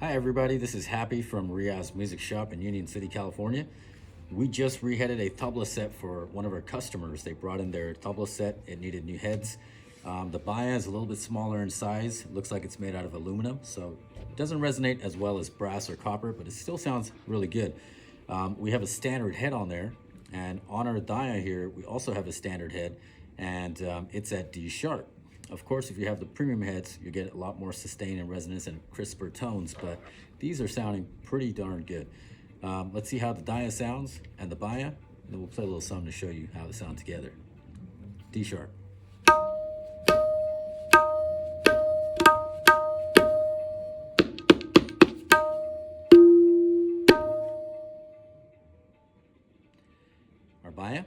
Hi everybody, this is Happy from Riaz Music Shop in Union City, California. We just reheaded a tabla set for one of our customers. They brought in their tabla set, it needed new heads. The baya is a little bit smaller in size. It looks like it's made out of aluminum, so it doesn't resonate as well as brass or copper, but it still sounds really good. We have a standard head on there, and on our dia here, we also have a standard head, and it's at D sharp. Of course, if you have the premium heads, you get a lot more sustain and resonance and crisper tones, but these are sounding pretty darn good. Let's see how the dia sounds and the baya, and then we'll play a little something to show you how they sound together. D sharp. Our baya.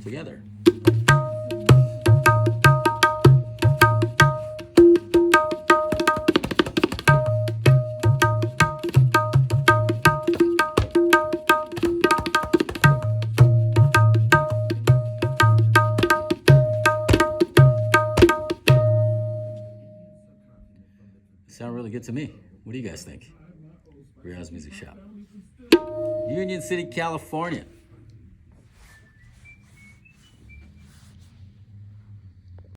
Together. Sound really good to me. What do you guys think? Riaz Music Shop, Union City, California.